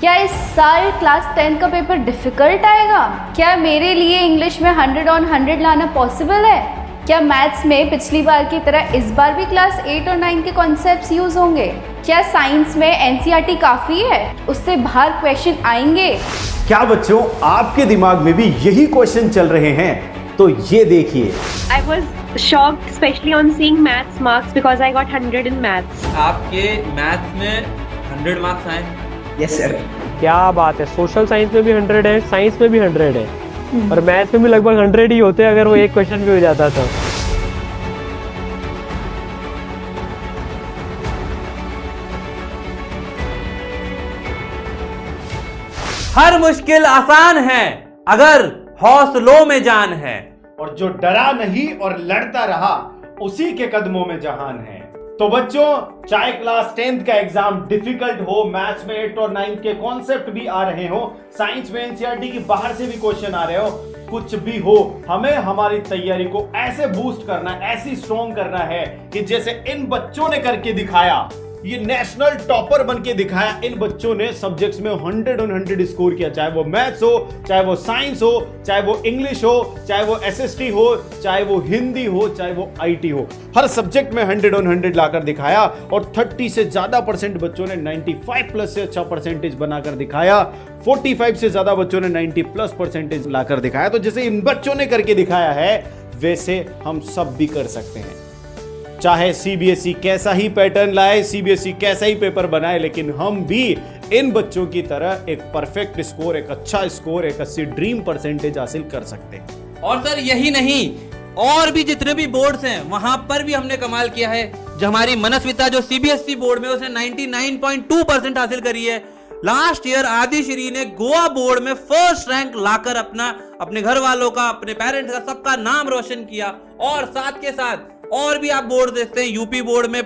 क्या इस साल क्लास 10 का पेपर डिफ़िकल्ट आएगा? क्या मेरे लिए इंग्लिश में 100 on 100 लाना पॉसिबल है? क्या मैथ्स में पिछली बार की तरह इस बार भी क्लास 8 और 9 के कॉन्सेप्ट्स यूज़ होंगे? क्या साइंस में एनसीईआरटी काफ़ी है? उससे बाहर क्वेश्चन आएंगे? क्या बच्चों आपके दिमाग में भी यही क्वेश्चन चल रहे हैं? तो ये देखिए। I was shocked, especially on seeing maths marks because I got 100 in maths. आपके मैथ्स में 100 मार्क्स आए? Yes sir. क्या बात है, सोशल साइंस में भी 100 है, साइंस में भी 100 है और मैथ्स में भी लगभग 100 ही होते अगर वो एक क्वेश्चन भी हो जाता तो। हर मुश्किल आसान है अगर हौसलों में जान है। और जो डरा नहीं और लड़ता रहा उसी के कदमों में जहान है। तो बच्चों, चाहे क्लास 10th का एग्जाम डिफिकल्ट हो, मैथ्स में 8 और 9 के कॉन्सेप्ट भी आ रहे हो, साइंस में एनसीईआरटी की बाहर से भी क्वेश्चन आ रहे हो, कुछ भी हो, हमें हमारी तैयारी को ऐसे बूस्ट करना, ऐसी स्ट्रॉन्ग करना है कि जैसे इन बच्चों ने करके दिखाया, ये नेशनल टॉपर बन के दिखाया। इन बच्चों ने सब्जेक्ट्स में 100 on 100 स्कोर किया, चाहे वो मैथ्स हो, चाहे वो साइंस हो, चाहे वो इंग्लिश हो, चाहे वो एसएसटी हो, चाहे वो हिंदी हो, चाहे वो आईटी हो, हर सब्जेक्ट में 100 on 100 लाकर दिखाया। और 30 से ज्यादा परसेंट बच्चों ने 95+ से अच्छा परसेंटेज बनाकर दिखाया। 45 से ज्यादा बच्चों ने 90+ परसेंटेज लाकर दिखाया। तो जैसे इन बच्चों ने करके दिखाया है वैसे हम सब भी कर सकते हैं। चाहे सीबीएसई कैसा ही पैटर्न लाए, सीबीएसई कैसा ही पेपर बनाए, लेकिन हम भी इन बच्चों की तरह एक परफेक्ट स्कोर, एक अच्छा स्कोर, एक 80 ड्रीम परसेंटेज हासिल कर सकते हैं। और सर यही नहीं, और भी जितने भी बोर्ड्स हैं वहां पर भी हमने कमाल किया है। जो हमारी मनस्विता जो सीबीएसई बोर्ड में उसने 99.2% हासिल करी है। लास्ट ईयर आदिश्री ने गोवा बोर्ड में फर्स्ट रैंक लाकर अपने घर वालों का, अपने पेरेंट्स का, सबका नाम रोशन किया। और साथ के साथ और भी आप बोर्ड देखते हैं, यूपी बोर्ड में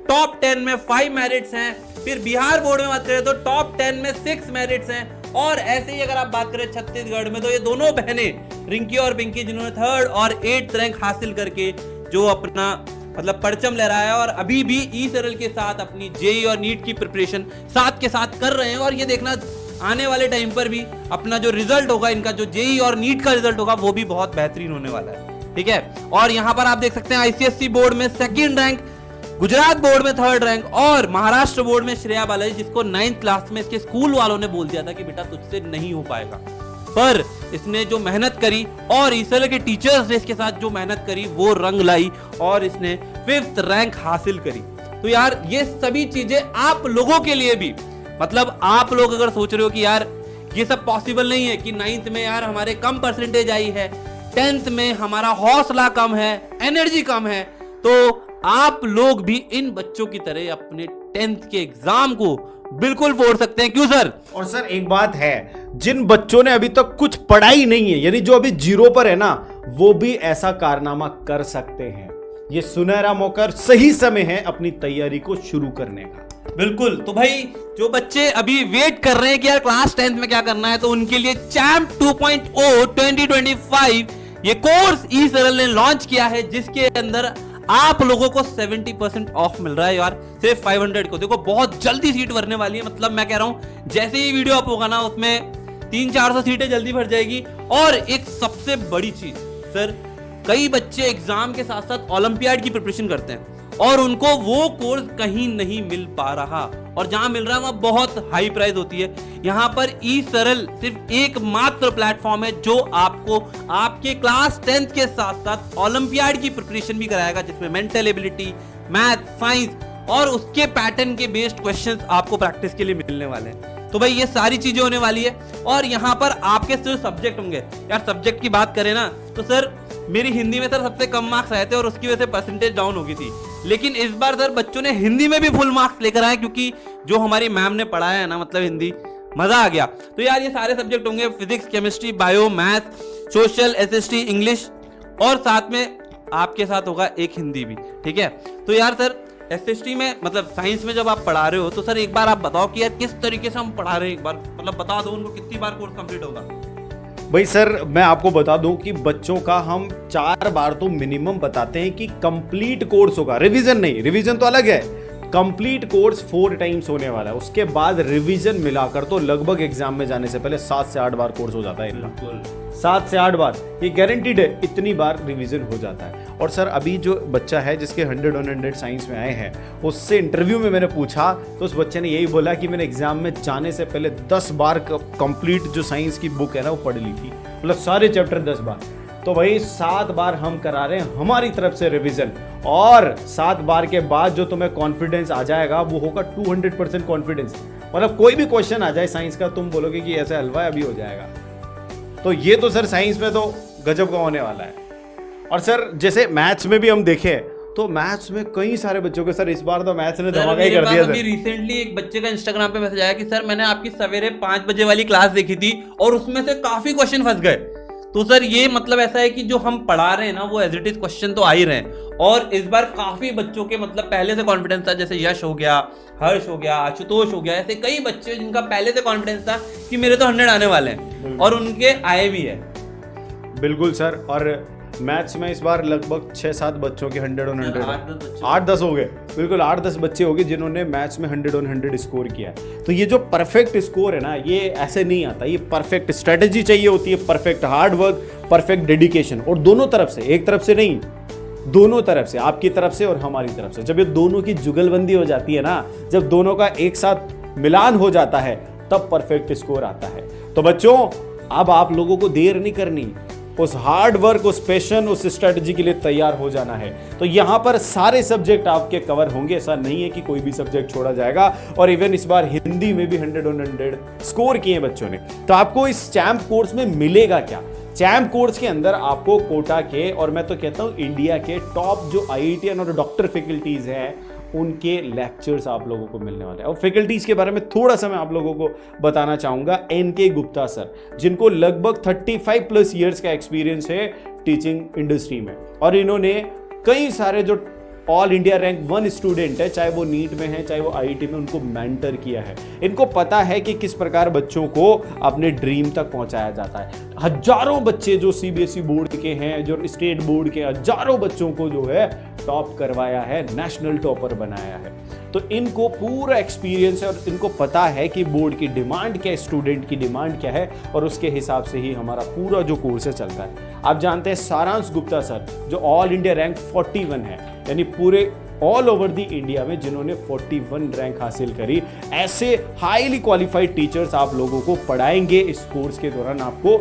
टॉप 10 में 5 मेरिट्स हैं, फिर बिहार बोर्ड में बात करें तो टॉप 10 में 6 मेरिट्स हैं। और ऐसे ही अगर आप बात करें छत्तीसगढ़ में तो ये दोनों बहनें रिंकी और पिंकी जिन्होंने 3rd और 8th रैंक हासिल करके जो अपना मतलब परचम लहराया और अभी भी ई सरल के साथ अपनी जेई और नीट की प्रिपरेशन साथ के साथ कर रहे हैं। और ये देखना आने वाले टाइम पर भी अपना जो रिजल्ट होगा, इनका जो जेई और नीट का रिजल्ट होगा वो भी बहुत बेहतरीन होने वाला है, ठीक है। और यहां पर आप देख सकते हैं आईसीएसई बोर्ड में 2nd रैंक, गुजरात बोर्ड में 3rd रैंक और महाराष्ट्र बोर्ड में श्रेया बालाजी, जिसको 9th क्लास में इसके स्कूल वालों ने बोल दिया था कि बेटा तुझसे नहीं हो पाएगा, पर इसने जो मेहनत करी और ईसर के टीचर्स ने इसके साथ जो मेहनत करी वो रंग लाई और इसने 5th रैंक हासिल करी। तो यार ये सभी चीजें आप लोगों के लिए भी, मतलब आप लोग अगर सोच रहे हो कि यार ये सब पॉसिबल नहीं है कि 9th में यार हमारे कम परसेंटेज आई है, 10th में हमारा हौसला कम है, एनर्जी कम है, तो आप लोग भी इन बच्चों की तरह अपने 10th के एग्जाम को बिल्कुल फोड़ सकते हैं। क्यों सर? और सर एक बात है, जिन बच्चों ने अभी तक कुछ पढ़ाई नहीं है, यानी जो अभी 0 पर है ना, वो भी ऐसा कारनामा कर सकते हैं। ये सुनहरा मौका, सही समय है अपनी तैयारी को शुरू करने का। बिल्कुल। तो भाई जो बच्चे अभी वेट कर रहे हैं कि यार क्लास 10th में क्या करना है, तो उनके लिए चैम्प 2.0 2025 ये कोर्स ई सरल ने लॉन्च किया है, जिसके अंदर आप लोगों को 70% ऑफ मिल रहा है यार, सिर्फ 500 को। देखो बहुत जल्दी सीट भरने वाली है, मतलब मैं कह रहा हूं जैसे ही वीडियो अप होगा ना उसमें 300-400 सीटें जल्दी भर जाएगी। और एक सबसे बड़ी चीज सर, कई बच्चे एग्जाम के साथ साथ ओलंपियाड की प्रिपरेशन करते हैं और उनको वो कोर्स कहीं नहीं मिल पा रहा, और जहां मिल रहा है वहां बहुत हाई प्राइस होती है। यहां पर ई सरल सिर्फ एकमात्र प्लेटफॉर्म है जो आपको आपके क्लास 10th के साथ साथ ओलंपियाड की प्रिपरेशन भी कराएगा, जिसमें मेंटल एबिलिटी, मैथ, साइंस और उसके पैटर्न के बेस्ड क्वेश्चंस आपको प्रैक्टिस के लिए मिलने वाले हैं। तो भाई ये सारी चीजें होने वाली है। और यहाँ पर आपके सिर्फ सब्जेक्ट होंगे। यार सब्जेक्ट की बात करें ना तो सर मेरी हिंदी में सर सबसे कम मार्क्स आए थे और उसकी वजह से परसेंटेज डाउन हो गई थी, लेकिन इस बार सर बच्चों ने हिंदी में भी फुल मार्क्स लेकर आए, क्योंकि जो हमारी मैम ने पढ़ाया है ना, मतलब हिंदी, मजा आ गया। तो यार ये सारे सब्जेक्ट होंगे, physics, chemistry, bio, math, social, SST, English और साथ में आपके साथ होगा एक हिंदी भी, ठीक है। तो यार सर एसएसटी में मतलब साइंस में जब आप पढ़ा रहे हो तो सर एक बार आप बताओ कि यार किस तरीके से हम पढ़ा रहे हैं, एक बार मतलब बता दो उनको कितनी बार कोर्स कंप्लीट होगा। भाई सर मैं आपको बता दूं कि बच्चों का हम 4 बार तो मिनिमम बताते हैं कि कंप्लीट कोर्स होगा, रिवीजन नहीं, रिवीजन तो अलग है, कंप्लीट कोर्स 4 टाइम्स होने वाला है, उसके बाद रिवीजन मिलाकर तो लगभग एग्जाम में जाने से पहले 7 से 8 बार कोर्स हो जाता है इनका। 7 से 8 बार, ये गारंटीड है, इतनी बार रिवीजन हो जाता है। और सर अभी जो बच्चा है जिसके 100 on 100 साइंस में आए हैं, उससे इंटरव्यू में मैंने पूछा तो उस बच्चे ने यही बोला कि मैंने एग्जाम में जाने से पहले 10 बार कंप्लीट जो साइंस की बुक है ना वो पढ़ ली थी, मतलब सारे चैप्टर 10 बार। तो भाई 7 बार हम करा रहे हैं हमारी तरफ से रिवीजन, और 7 बार के बाद जो तुम्हें कॉन्फिडेंस आ जाएगा वो होगा 200% कॉन्फिडेंस। मतलब कोई भी क्वेश्चन आ जाए साइंस का, तुम बोलोगे कि ऐसे हलवा अभी हो जाएगा। तो ये तो सर साइंस में तो गजब का होने वाला है। और सर जैसे मैथ्स में भी हम देखें तो मैथ्स में कई सारे बच्चों के, सर इस बार तो मैथ्स ने धमाका ही कर दिया। अभी रिसेंटली एक बच्चे का इंस्टाग्राम पे मैसेज आया कि सर मैंने आपकी सवेरे 5 बजे वाली क्लास देखी थी और उसमें से काफी क्वेश्चन फंस गए। तो सर ये मतलब ऐसा है कि जो हम पढ़ा रहे हैं ना वो एज इट इज क्वेश्चन तो आ ही रहे हैं, और इस बार काफी बच्चों के मतलब पहले से कॉन्फिडेंस था, जैसे यश हो गया, हर्ष हो गया, आशुतोष हो गया, ऐसे कई बच्चे जिनका पहले से कॉन्फिडेंस था कि मेरे तो 100 आने वाले हैं, और उनके आए भी है। बिल्कुल सर। और मैथ्स में इस बार लगभग 6-7 बच्चों के 100 on 100, 8-10 हो गए, बिल्कुल 8-10 बच्चे हो गए जिन्होंने मैथ्स में 100 on 100 स्कोर किया है। तो ये जो परफेक्ट स्कोर है ना, ये ऐसे नहीं आता, ये परफेक्ट स्ट्रेटेजी चाहिए होती है, perfect hard work, perfect dedication, और दोनों तरफ से, एक तरफ से नहीं, दोनों तरफ से, आपकी तरफ से और हमारी तरफ से। जब ये दोनों की जुगलबंदी हो जाती है ना, जब दोनों का एक साथ मिलान हो जाता है, तब परफेक्ट स्कोर आता है। तो बच्चों अब आप लोगों को देर नहीं करनी, उस हार्ड वर्क, उस पैशन, उस स्ट्रेटजी के लिए तैयार हो जाना है। तो यहाँ पर सारे सब्जेक्ट आपके कवर होंगे, ऐसा नहीं है कि कोई भी सब्जेक्ट छोड़ा जाएगा। और इवन इस बार हिंदी में भी 100 on 100 स्कोर किए बच्चों ने। तो आपको इस चैंप कोर्स में मिलेगा क्या? चैंप कोर्स के अंदर आपको कोटा के, और मैं तो कहता हूँ इंडिया के टॉप जो IITian और डॉक्टर फैकल्टीज हैं उनके लेक्चर्स आप लोगों को मिलने वाले हैं। और फैकल्टीज के बारे में थोड़ा सा मैं आप लोगों को बताना चाहूंगा। NK गुप्ता सर, जिनको लगभग 35+ ईयर्स का एक्सपीरियंस है टीचिंग इंडस्ट्री में, और इन्होंने कई सारे जो ऑल इंडिया रैंक 1 स्टूडेंट है, चाहे वो नीट में है चाहे वो IIT में, उनको मेंटर किया है। इनको पता है कि किस प्रकार बच्चों को अपने ड्रीम तक पहुंचाया जाता है। हजारों बच्चे जो CBSE बोर्ड के हैं, जो स्टेट बोर्ड के, हजारों बच्चों को जो है टॉप करवाया है, नेशनल टॉपर बनाया है। तो इनको पूरा एक्सपीरियंस है और इनको पता है कि बोर्ड की डिमांड क्या है, स्टूडेंट की डिमांड क्या है, और उसके हिसाब से ही हमारा पूरा जो कोर्स है चलता है। आप जानते हैं सारांश गुप्ता सर जो ऑल इंडिया रैंक 41 है, यानी पूरे ऑल ओवर दी इंडिया में जिन्होंने 41 रैंक हासिल करी, ऐसे हाईली क्वालिफाइड टीचर्स आप लोगों को पढ़ाएंगे, इस कोर्स के दौरान आपको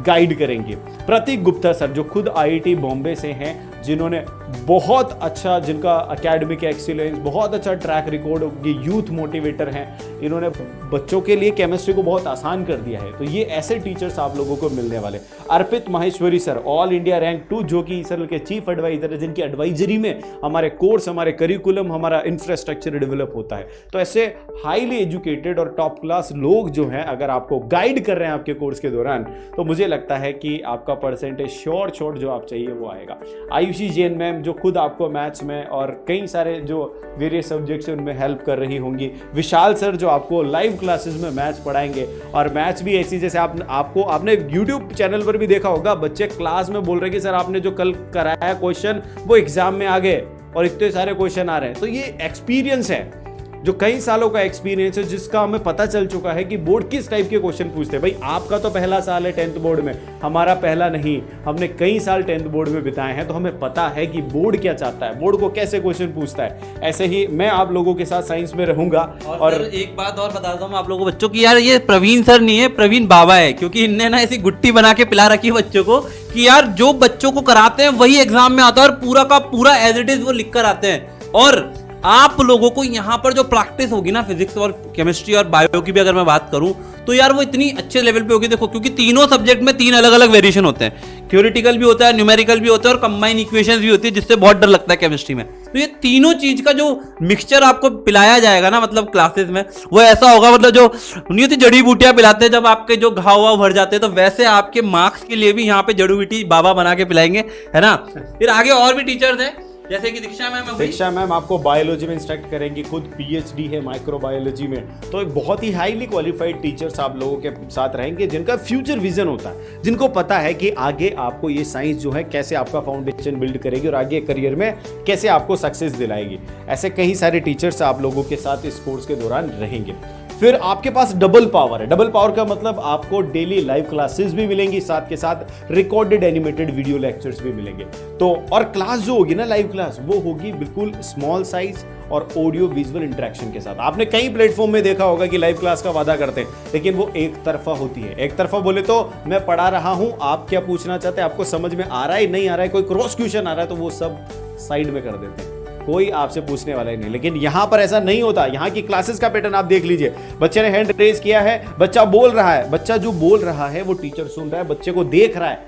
गाइड करेंगे। प्रतीक गुप्ता सर जो खुद IIT बॉम्बे से हैं, जिन्होंने बहुत अच्छा, जिनका एकेडमिक एक्सीलेंस, बहुत अच्छा ट्रैक रिकॉर्ड, ये यूथ मोटिवेटर हैं, इन्होंने बच्चों के लिए केमिस्ट्री को बहुत आसान कर दिया है। तो ये ऐसे टीचर्स आप लोगों को मिलने वाले। Arpit Maheshwari sir all India rank 2, जो कि सर के चीफ एडवाइजर है, जिनकी एडवाइजरी में हमारे कोर्स, हमारे करिकुलम, हमारा इंफ्रास्ट्रक्चर डेवलप होता है। तो ऐसे हाईली एजुकेटेड और टॉप क्लास लोग जो हैं, अगर आपको गाइड कर रहे हैं आपके कोर्स के दौरान, तो मुझे लगता है कि आपका परसेंटेज शॉर्ट जो आप चाहिए वो आएगा। आयुषी जैन मैम जो खुद आपको मैथ्स में और कई सारे जो वेरियस सब्जेक्ट्स हैं उनमें हेल्प कर रही होंगी। विशाल सर जो आपको लाइव क्लासेस में मैथ्स पढ़ाएंगे, और मैथ्स भी ऐसी, जैसे आपने यूट्यूब चैनल पर भी देखा होगा, बच्चे क्लास में बोल रहे कि सर आपने जो कल कराया क्वेश्चन वो एग्जाम में आ गए और इतने सारे क्वेश्चन आ रहे हैं। तो ये एक्सपीरियंस है, जो कई सालों का एक्सपीरियंस है, जिसका हमें पता चल चुका है कि बोर्ड किस टाइप के क्वेश्चन पूछते हैं। भाई आपका तो पहला साल है 10th बोर्ड में, हमारा पहला नहीं, हमने कई साल 10th बोर्ड में बिताए हैं, तो हमें पता है कि बोर्ड क्या चाहता है, बोर्ड को कैसे क्वेश्चन पूछता है। ऐसे ही मैं आप लोगों के साथ साइंस में रहूंगा। और एक बात और बताता हूँ आप लोगों को बच्चों की, यार ये प्रवीण सर नहीं है, प्रवीण बाबा है, क्योंकि इनने ना ऐसी गुट्टी बना के पिला रखी है बच्चों को कि यार जो बच्चों को कराते हैं वही एग्जाम में आता है, और पूरा का पूरा एज इट इज वो लिख कर आते हैं। और आप लोगों को यहाँ पर जो प्रैक्टिस होगी ना फिजिक्स और केमिस्ट्री और बायो की भी अगर मैं बात करूं, तो यार वो इतनी अच्छे लेवल पे होगी। देखो, क्योंकि तीनों सब्जेक्ट में 3 अलग अलग वेरिएशन होते हैं, थ्योरेटिकल भी होता है, न्यूमेरिकल भी होता है, और कंबाइन इक्वेशंस भी होती है, जिससे बहुत डर लगता है केमिस्ट्री में। तो ये तीनों चीज का जो मिक्सचर आपको पिलाया जाएगा ना, मतलब क्लासेस में, वो ऐसा होगा, मतलब जो नहीं होती जड़ी बूटियां पिलाते हैं जब आपके जो घाव वाव भर जाते हैं, तो वैसे आपके मार्क्स के लिए भी यहाँ पे जड़ी बूटी बाबा बना के पिलाएंगे, है ना। फिर आगे और भी टीचर्स हैं, जैसे कि दीक्षा मैम है, दीक्षा मैम आपको बायोलॉजी में इंस्ट्रक्ट करेंगी, खुद पीएचडी है माइक्रोबायोलॉजी में, तो एक बहुत ही हाईली क्वालिफाइड टीचर्स आप लोगों के साथ रहेंगे जिनका फ्यूचर विजन होता है, जिनको पता है कि आगे आपको ये साइंस जो है कैसे आपका फाउंडेशन बिल्ड करेगी और आगे करियर में कैसे आपको सक्सेस दिलाएगी। ऐसे कई सारे टीचर्स आप लोगों के साथ इस कोर्स के दौरान रहेंगे। फिर आपके पास डबल पावर है। डबल पावर का मतलब आपको डेली लाइव क्लासेस भी मिलेंगी, साथ के साथ रिकॉर्डेड एनिमेटेड वीडियो लेक्चर्स भी मिलेंगे। तो और क्लास जो होगी ना, लाइव क्लास, वो होगी बिल्कुल स्मॉल साइज और ऑडियो विजुअल इंटरेक्शन के साथ। आपने कई प्लेटफॉर्म में देखा होगा कि लाइव क्लास का वादा करते हैं, लेकिन वो एक तरफा होती है। एक तरफा बोले तो मैं पढ़ा रहा हूं, आप क्या पूछना चाहते हैं, आपको समझ में आ रहा है नहीं आ रहा है, कोई क्रॉस क्वेश्चन आ रहा है तो वो सब साइड में कर देते हैं, कोई आपसे पूछने वाला ही नहीं। लेकिन यहां पर ऐसा नहीं होता। यहां की क्लासेस का पैटर्न आप देख लीजिए। बच्चे ने हैंड रेज किया है, बच्चा बोल रहा है, बच्चा जो बोल रहा है वो टीचर सुन रहा है, बच्चे को देख रहा है,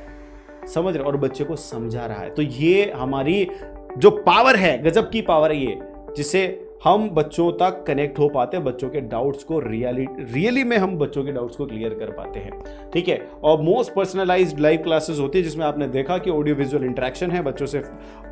समझ रहे, और बच्चे को समझा रहा है। तो ये हमारी जो पावर है, गजब की पावर है ये, जिससे हम बच्चों तक कनेक्ट हो पाते हैं, बच्चों के डाउट्स को रियली में हम बच्चों के डाउट्स को क्लियर कर पाते हैं। ठीक है, और मोस्ट पर्सनलाइज्ड लाइव क्लासेस होती है जिसमें आपने देखा कि ऑडियो विजुअल इंटरेक्शन है, बच्चों से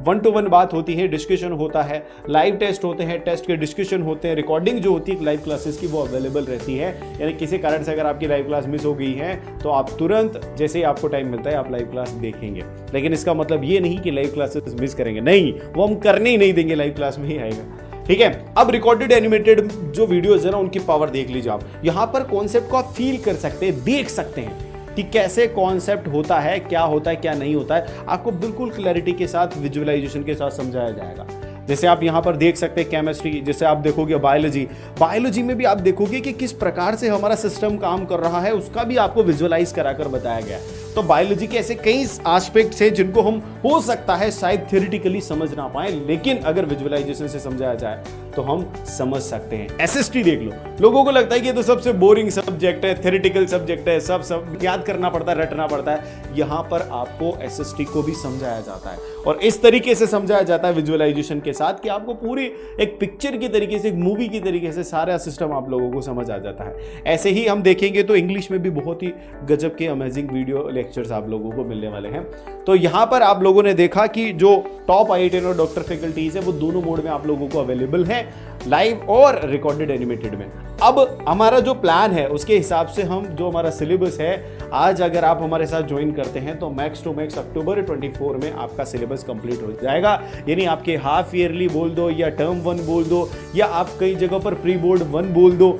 1-to-1 बात होती है, डिस्कशन होता है, लाइव टेस्ट होते हैं, टेस्ट के डिस्कशन होते हैं, रिकॉर्डिंग जो होती है लाइव क्लासेस की वो अवेलेबल रहती है। यानी किसी कारण से अगर आपकी लाइव क्लास मिस हो गई है तो आप तुरंत, जैसे ही आपको टाइम मिलता है, आप लाइव क्लास देखेंगे। लेकिन इसका मतलब ये नहीं कि लाइव क्लासेस मिस करेंगे, नहीं, वो हम करने ही नहीं देंगे, लाइव क्लास में ही आएगा। ठीक है, अब रिकॉर्डेड एनिमेटेड जो वीडियोस है ना, उनकी पावर देख लीजिए आप। यहां पर कॉन्सेप्ट को आप फील कर सकते हैं, देख सकते हैं कि कैसे कॉन्सेप्ट होता है, क्या होता है, क्या नहीं होता है। आपको बिल्कुल क्लैरिटी के साथ, विजुअलाइजेशन के साथ समझाया जाएगा। जैसे आप यहां पर देख सकते हैं केमिस्ट्री, जैसे आप देखोगे बायोलॉजी में भी आप देखोगे कि किस प्रकार से हमारा सिस्टम काम कर रहा है, उसका भी आपको विजुअलाइज कराकर बताया गया है। तो बायोलॉजी के ऐसे कई एस्पेक्ट्स हैं जिनको हम हो सकता है शायद थ्योरेटिकली समझ ना पाए, लेकिन अगर विजुअलाइजेशन से समझाया जाए तो हम समझ सकते हैं। एसएसटी देख लो, लोगों को लगता है कि ये तो सबसे बोरिंग सब्जेक्ट है, थ्योरेटिकल सब्जेक्ट है, सब याद करना पड़ता है, रटना पड़ता है। यहां पर आपको एसएसटी को भी समझाया जाता है और इस तरीके से समझाया जाता है विजुअलाइजेशन के साथ कि आपको पूरी एक पिक्चर की तरीके से, एक मूवी की तरीके से सारा सिस्टम आप लोगों को समझ आ जाता है। ऐसे ही हम देखेंगे तो इंग्लिश में भी बहुत ही गजब के अमेजिंग वीडियो लेक्चर्स आप लोगों को मिलने वाले हैं। तो यहां पर आप लोगों ने देखा कि जो टॉप IITian और डॉक्टर फैकल्टीज है वो दोनों मोड में आप लोगों को अवेलेबल है, लाइव और रिकॉर्डेड एनिमेटेड में। अब हमारा जो प्लान है उसके हिसाब से हम जो हमारा सिलेबस है, आज अगर आप हमारे साथ ज्वाइन करते हैं तो मैक्स टू मैक्स अक्टूबर 24 में आपका सिलेबस कंप्लीट हो जाएगा। यानी आपके हाफ ईयरली बोल दो या टर्म 1 बोल दो या आप कई जगह पर प्री बोर्ड 1 बोल दो,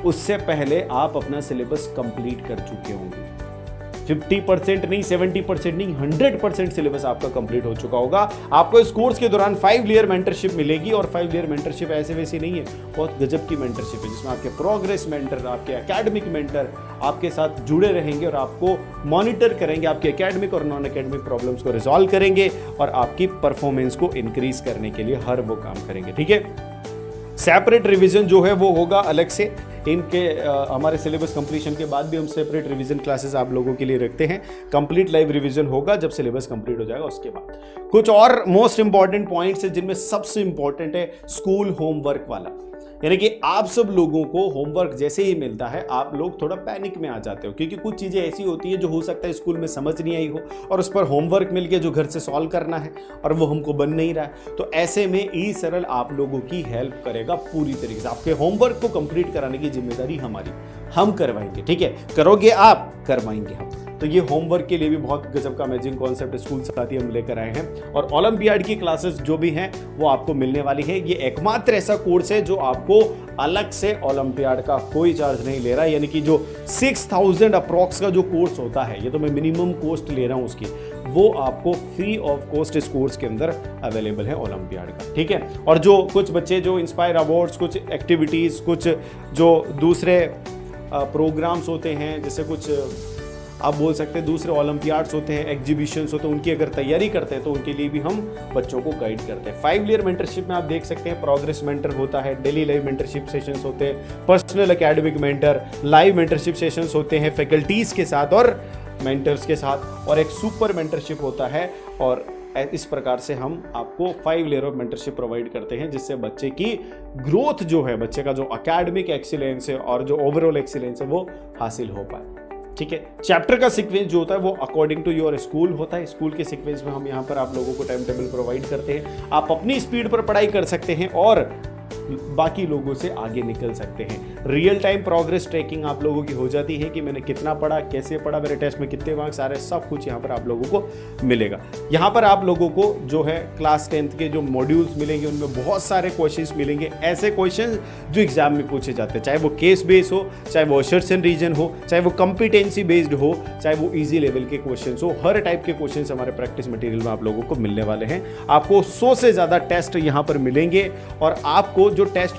उससे पहले आप अपना सिलेबस कंप्लीट कर चुके होंगे। 50% नहीं, 70% नहीं, 100% सिलेबस आपका कंप्लीट हो चुका होगा। आपको इस कोर्स के दौरान 5 लेयर मेंटरशिप मिलेगी और 5 लेयर मेंटरशिप ऐसे वैसे नहीं है, बहुत गजब की मेंटरशिप है जिसमें आपके प्रोग्रेस मेंटर, आपके एकेडमिक मेंटर आपके साथ जुड़े रहेंगे और आपको मॉनिटर करेंगे, आपके एकेडमिक और नॉन एकेडमिक प्रॉब्लम्स को रिजॉल्व करेंगे और आपकी परफॉर्मेंस को इंक्रीज करने के लिए हर वो काम करेंगे। ठीक है, सेपरेट रिवीजन जो है वो होगा अलग से। इनके हमारे सिलेबस कंप्लीशन के बाद भी हम सेपरेट रिवीजन क्लासेस आप लोगों के लिए रखते हैं। कंप्लीट लाइव रिवीजन होगा जब सिलेबस कंप्लीट हो जाएगा उसके बाद। कुछ और मोस्ट इंपॉर्टेंट पॉइंट्स है जिनमें सबसे इंपॉर्टेंट है स्कूल होमवर्क वाला। यानी कि आप सब लोगों को होमवर्क जैसे ही मिलता है आप लोग थोड़ा पैनिक में आ जाते हो, क्योंकि कुछ चीज़ें ऐसी होती है जो हो सकता है स्कूल में समझ नहीं आई हो और उस पर होमवर्क मिल गया जो घर से सॉल्व करना है और वो हमको बन नहीं रहा है। तो ऐसे में ई सरल आप लोगों की हेल्प करेगा पूरी तरीके से। आपके होमवर्क को कंप्लीट कराने की जिम्मेदारी हमारी, हम करवाएंगे। ठीक है, करोगे आप, करवाएंगे हम। तो ये होमवर्क के लिए भी बहुत गजब का अमेजिंग कॉन्सेप्ट स्कूल साथी हम लेकर आए हैं और ओलंपियाड की क्लासेस जो भी हैं वो आपको मिलने वाली है। ये एकमात्र ऐसा कोर्स है जो आपको अलग से ओलंपियाड का कोई चार्ज नहीं ले रहा है। यानी कि जो 6000 अप्रॉक्स का जो कोर्स होता है, ये तो मैं मिनिमम कॉस्ट ले रहा हूँ उसकी, वो आपको फ्री ऑफ कॉस्ट इस कोर्स के अंदर अवेलेबल है ओलंपियाड का। ठीक है, और जो कुछ बच्चे जो इंस्पायर अवार्ड्स, कुछ एक्टिविटीज़, कुछ जो दूसरे प्रोग्राम्स होते हैं, जैसे कुछ आप बोल सकते हैं दूसरे ओलंपियाड्स होते हैं, एग्जीबिशंस होते हैं, उनकी अगर तैयारी करते हैं तो उनके लिए भी हम बच्चों को गाइड करते हैं। 5 लेयर मेंटरशिप में आप देख सकते हैं प्रोग्रेस मेंटर होता है, डेली लाइव मेंटरशिप सेशंस होते हैं, personal academic mentor, live mentorship sessions होते हैं फैकल्टीज़ के साथ और मेंटर्स के साथ, और एक सुपर मेंटरशिप होता है। और इस प्रकार से हम आपको 5 लेयर ऑफ मेंटरशिप प्रोवाइड करते हैं जिससे बच्चे की ग्रोथ जो है, बच्चे का जो एकेडमिक एक्सीलेंस है और जो ओवरऑल एक्सीलेंस है वो हासिल हो पाए। ठीक है। चैप्टर का सीक्वेंस जो होता है वो अकॉर्डिंग टू योर स्कूल होता है। स्कूल के सीक्वेंस में हम यहाँ पर आप लोगों को टाइम टेबल प्रोवाइड करते हैं। आप अपनी स्पीड पर पढ़ाई कर सकते हैं और बाकी लोगों से आगे निकल सकते हैं। रियल टाइम प्रोग्रेस ट्रैकिंग आप लोगों की हो जाती है कि मैंने कितना पढ़ा, कैसे पढ़ा, मेरे टेस्ट में कितने मार्क्स आ रहे हैं, सब कुछ यहाँ पर आप लोगों को मिलेगा। यहाँ पर आप लोगों को जो है क्लास 10th के जो मॉड्यूल्स मिलेंगे उनमें बहुत सारे क्वेश्चंस मिलेंगे, ऐसे क्वेश्चंस जो एग्जाम में पूछे जाते हैं, चाहे वो केस बेस्ड हो, चाहे वो सर्च एंड रीजन हो, चाहे वो कॉम्पिटेंसी बेस्ड हो, चाहे वो इजी लेवल के क्वेश्चंस हो। हर टाइप के क्वेश्चंस हमारे प्रैक्टिस मटेरियल में आप लोगों को मिलने वाले हैं। आपको 100 से ज़्यादा टेस्ट यहाँ पर मिलेंगे और आपको जो टेस्ट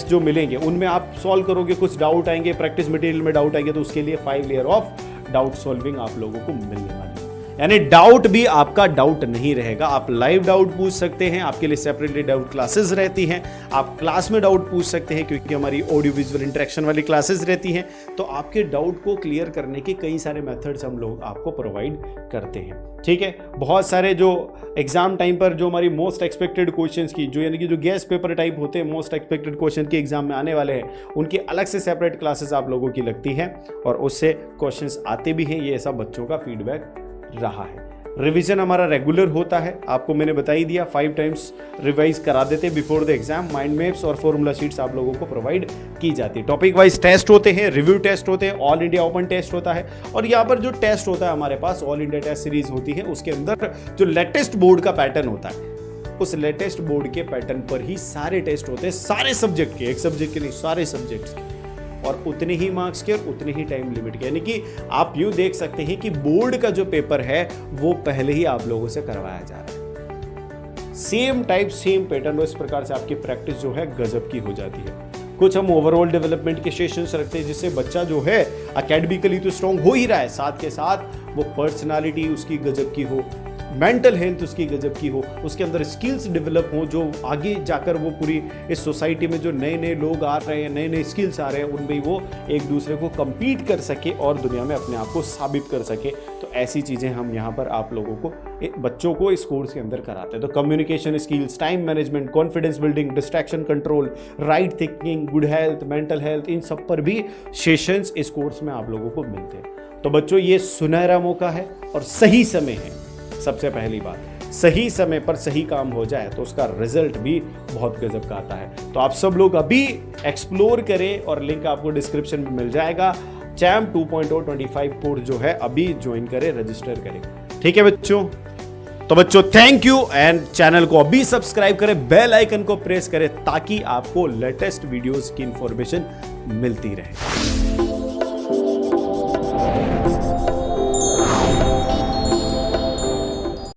जो मिलेंगे उनमें आप सॉल्व करोगे, कुछ डाउट आएंगे, प्रैक्टिस मटेरियल में डाउट आएंगे तो उसके लिए 5 लेयर ऑफ डाउट सॉल्विंग आप लोगों को मिलने वाली है। यानी डाउट भी आपका डाउट नहीं रहेगा, आप लाइव डाउट पूछ सकते हैं, आपके लिए सेपरेटली डाउट क्लासेस रहती हैं, आप क्लास में डाउट पूछ सकते हैं क्योंकि हमारी ऑडियो विजुअल इंटरेक्शन वाली क्लासेस रहती हैं। तो आपके डाउट को क्लियर करने के कई सारे मेथड्स हम लोग आपको प्रोवाइड करते हैं। ठीक है, बहुत सारे जो एग्जाम टाइम पर जो हमारी मोस्ट एक्सपेक्टेड क्वेश्चंस की जो यानी कि जो गेस्ट पेपर टाइप होते हैं, मोस्ट एक्सपेक्टेड क्वेश्चन के एग्जाम में आने वाले हैं, उनकी अलग से सेपरेट क्लासेस आप लोगों की लगती हैं और उससे क्वेश्चंस आते भी हैं। ये सब बच्चों का फीडबैक रहा है। रिवीजन हमारा रेगुलर होता है, आपको मैंने बता ही दिया, 5 टाइम्स रिवाइज करा देते before the exam. Mind maps और फॉर्मूला शीट्स आप लोगों को प्रोवाइड की जाती है। टॉपिक वाइज टेस्ट होते हैं, रिव्यू टेस्ट होते हैं, ऑल इंडिया ओपन टेस्ट होता है और यहाँ पर जो टेस्ट होता है हमारे पास ऑल इंडिया टेस्ट सीरीज होती है, उसके अंदर जो लेटेस्ट बोर्ड का पैटर्न होता है उस लेटेस्ट बोर्ड के पैटर्न पर ही सारे टेस्ट होते हैं, सारे सब्जेक्ट के, एक सब्जेक्ट के नहीं, सारे सब्जेक्ट्स के, और उतने ही मार्क्स के और उतने ही टाइम लिमिट के। यानी कि आप यूं देख सकते हैं कि बोर्ड का जो पेपर है वो पहले ही आप लोगों से करवाया जा रहा है। सेम टाइप सेम पैटर्न, इस प्रकार से आपकी प्रैक्टिस जो है गजब की हो जाती है। कुछ हम ओवरऑल डेवलपमेंट के सेशंस रखते हैं जिससे बच्चा जो है एकेडमिकली तो स्ट्रांग हो ही रहा है, साथ के साथ वो पर्सनालिटी उसकी गजब की हो, मेंटल हेल्थ उसकी गजब की हो, उसके अंदर स्किल्स डेवलप हो जो आगे जाकर वो पूरी इस सोसाइटी में जो नए नए लोग आ रहे हैं, नए नए स्किल्स आ रहे हैं, उनमें वो एक दूसरे को compete कर सके और दुनिया में अपने आप को साबित कर सके। तो ऐसी चीज़ें हम यहाँ पर आप लोगों को बच्चों को इस कोर्स के अंदर कराते हैं। तो communication skills, time management, confidence building, distraction control, right thinking, good health, mental health, इन सब पर भी सेशंस इस कोर्स में आप लोगों को मिलते हैं। तो बच्चों ये सुनहरा मौका है और सही समय है। सबसे पहली बात, सही समय पर सही काम हो जाए तो उसका रिजल्ट भी बहुत गजब का आता है। तो आप सब लोग अभी एक्सप्लोर करें और लिंक आपको डिस्क्रिप्शन में मिल जाएगा। चैम्प 2.0 25 कोर्स जो है अभी ज्वाइन करें, रजिस्टर करें। ठीक है बच्चों, तो बच्चों थैंक यू एंड चैनल को अभी सब्सक्राइब करें, बेल आइकन को प्रेस करें ताकि आपको लेटेस्ट वीडियोस की इंफॉर्मेशन मिलती रहे।